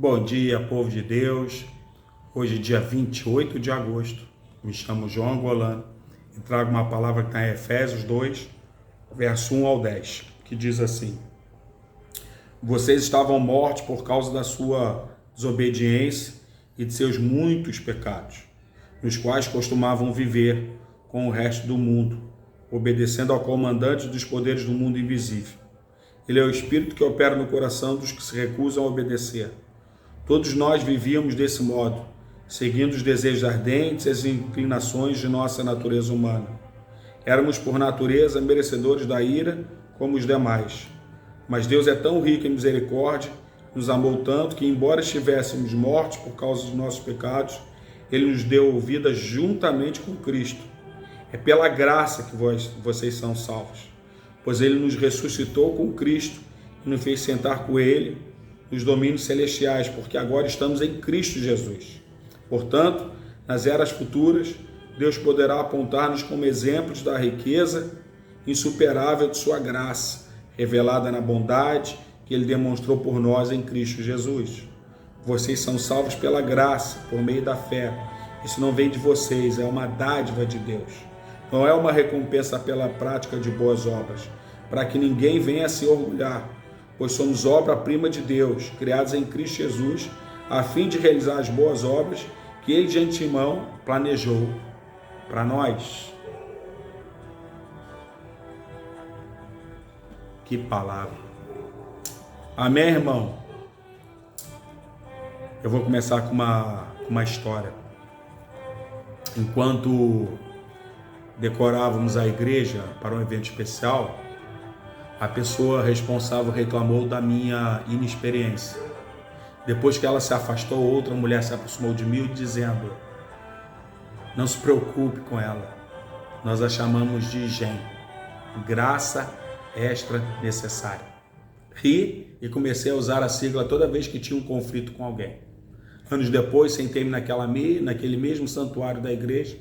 Bom dia, povo de Deus. Hoje, dia 28 de agosto. Me chamo João Golano e trago uma palavra que está em Efésios 2, verso 1 ao 10, que diz assim: Vocês estavam mortos por causa da sua desobediência e de seus muitos pecados, nos quais costumavam viver com o resto do mundo, obedecendo ao comandante dos poderes do mundo invisível. Ele é o Espírito que opera no coração dos que se recusam a obedecer. Todos nós vivíamos desse modo, seguindo os desejos ardentes e as inclinações de nossa natureza humana. Éramos, por natureza, merecedores da ira como os demais. Mas Deus é tão rico em misericórdia, nos amou tanto que, embora estivéssemos mortos por causa dos nossos pecados, Ele nos deu vida juntamente com Cristo. É pela graça que vocês são salvos, pois Ele nos ressuscitou com Cristo e nos fez sentar com Ele nos domínios celestiais, porque agora estamos em Cristo Jesus. Portanto, nas eras futuras, Deus poderá apontar-nos como exemplos da riqueza insuperável de sua graça, revelada na bondade que Ele demonstrou por nós em Cristo Jesus. Vocês são salvos pela graça, por meio da fé. Isso não vem de vocês, é uma dádiva de Deus. Não é uma recompensa pela prática de boas obras, para que ninguém venha se orgulhar, pois somos obra-prima de Deus, criados em Cristo Jesus, a fim de realizar as boas obras que Ele de antemão planejou para nós. Que palavra! Amém, irmão? Eu vou começar com uma história. Enquanto decorávamos a igreja para um evento especial, a pessoa responsável reclamou da minha inexperiência. Depois que ela se afastou, outra mulher se aproximou de mim dizendo: não se preocupe com ela, nós a chamamos de GEM, graça extra necessária. Ri e comecei a usar a sigla toda vez que tinha um conflito com alguém. Anos depois, sentei-me naquele mesmo santuário da igreja,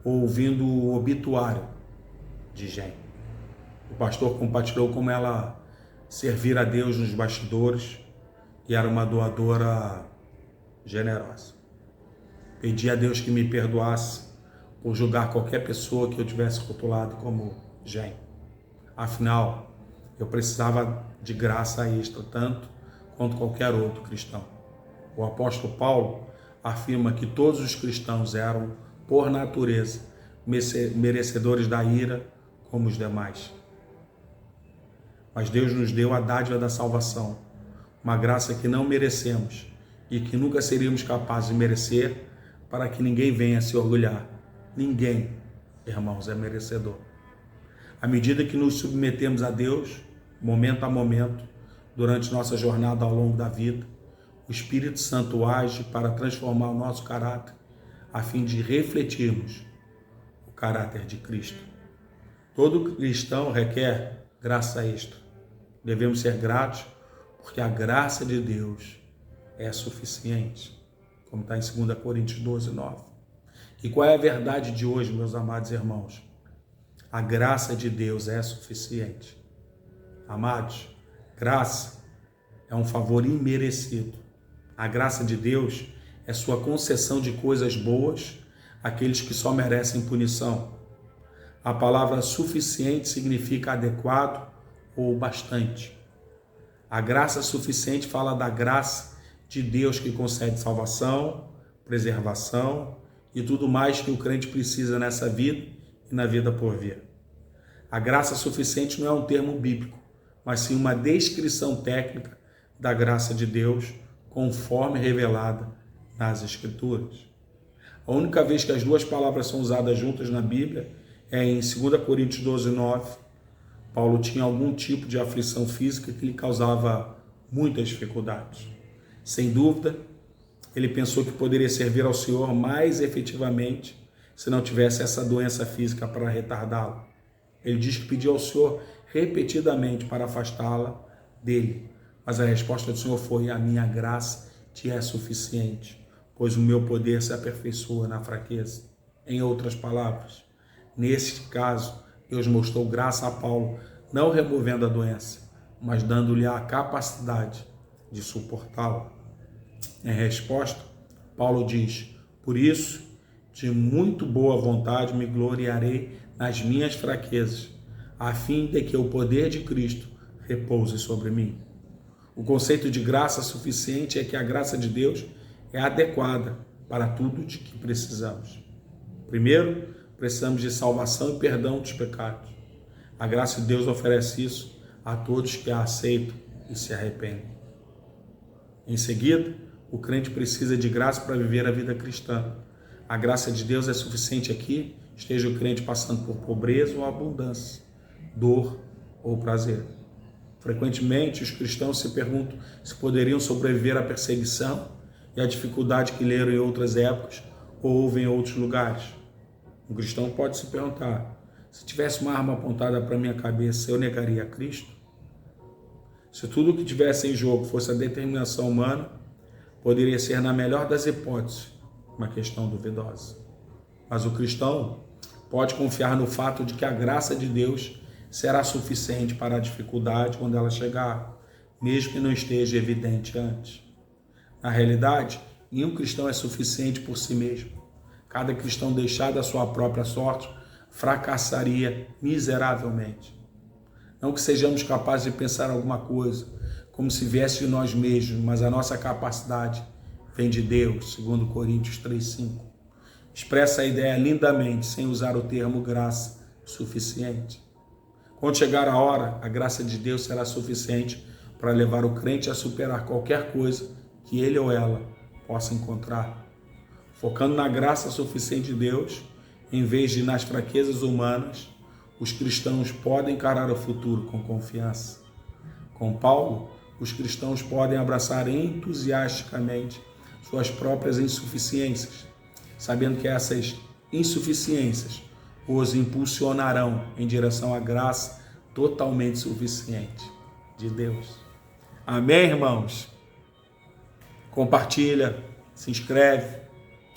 ouvindo o obituário de GEM. O pastor compartilhou como ela servira a Deus nos bastidores e era uma doadora generosa. Pedi a Deus que me perdoasse por julgar qualquer pessoa que eu tivesse rotulado como GEM. Afinal, eu precisava de graça extra, tanto quanto qualquer outro cristão. O apóstolo Paulo afirma que todos os cristãos eram, por natureza, merecedores da ira como os demais. Mas Deus nos deu a dádiva da salvação, uma graça que não merecemos e que nunca seríamos capazes de merecer, para que ninguém venha se orgulhar. Ninguém, irmãos, é merecedor. À medida que nos submetemos a Deus, momento a momento, durante nossa jornada ao longo da vida, o Espírito Santo age para transformar o nosso caráter, a fim de refletirmos o caráter de Cristo. Todo cristão requer graça extra. Devemos ser gratos, porque a graça de Deus é suficiente, como está em 2 Coríntios 12, 9. E qual é a verdade de hoje, meus amados irmãos? A graça de Deus é suficiente. Amados, graça é um favor imerecido. A graça de Deus é sua concessão de coisas boas àqueles que só merecem punição. A palavra suficiente significa adequado ou bastante. A graça suficiente fala da graça de Deus que concede salvação, preservação e tudo mais que o crente precisa nessa vida e na vida por vir. A graça suficiente não é um termo bíblico, mas sim uma descrição técnica da graça de Deus conforme revelada nas Escrituras. A única vez que as duas palavras são usadas juntas na Bíblia é em 2 Coríntios 12, 9. Paulo tinha algum tipo de aflição física que lhe causava muitas dificuldades. Sem dúvida, ele pensou que poderia servir ao Senhor mais efetivamente se não tivesse essa doença física para retardá-lo. Ele diz que pediu ao Senhor repetidamente para afastá-la dele, mas a resposta do Senhor foi: a minha graça te é suficiente, pois o meu poder se aperfeiçoa na fraqueza. Em outras palavras, neste caso, Deus mostrou graça a Paulo, não removendo a doença, mas dando-lhe a capacidade de suportá-la. Em resposta, Paulo diz: por isso, de muito boa vontade me gloriarei nas minhas fraquezas, a fim de que o poder de Cristo repouse sobre mim. O conceito de graça suficiente é que a graça de Deus é adequada para tudo de que precisamos. Primeiro, precisamos de salvação e perdão dos pecados. A graça de Deus oferece isso a todos que a aceitam e se arrependem. Em seguida, o crente precisa de graça para viver a vida cristã. A graça de Deus é suficiente aqui, esteja o crente passando por pobreza ou abundância, dor ou prazer. Frequentemente, os cristãos se perguntam se poderiam sobreviver à perseguição e à dificuldade que leram em outras épocas ou ouvem em outros lugares. Um cristão pode se perguntar: se tivesse uma arma apontada para minha cabeça, eu negaria a Cristo? Se tudo o que tivesse em jogo fosse a determinação humana, poderia ser, na melhor das hipóteses, uma questão duvidosa. Mas o cristão pode confiar no fato de que a graça de Deus será suficiente para a dificuldade quando ela chegar, mesmo que não esteja evidente antes. Na realidade, nenhum cristão é suficiente por si mesmo. Cada cristão deixado à sua própria sorte fracassaria miseravelmente. Não que sejamos capazes de pensar alguma coisa como se viesse de nós mesmos, mas a nossa capacidade vem de Deus, segundo Coríntios 3:5. Expressa a ideia lindamente, sem usar o termo graça suficiente. Quando chegar a hora, a graça de Deus será suficiente para levar o crente a superar qualquer coisa que ele ou ela possa encontrar. Focando na graça suficiente de Deus, em vez de nas fraquezas humanas, os cristãos podem encarar o futuro com confiança. Com Paulo, os cristãos podem abraçar entusiasticamente suas próprias insuficiências, sabendo que essas insuficiências os impulsionarão em direção à graça totalmente suficiente de Deus. Amém, irmãos? Compartilha, se inscreve,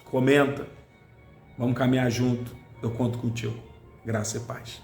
comenta. Vamos caminhar junto. Eu conto contigo. Graça e paz.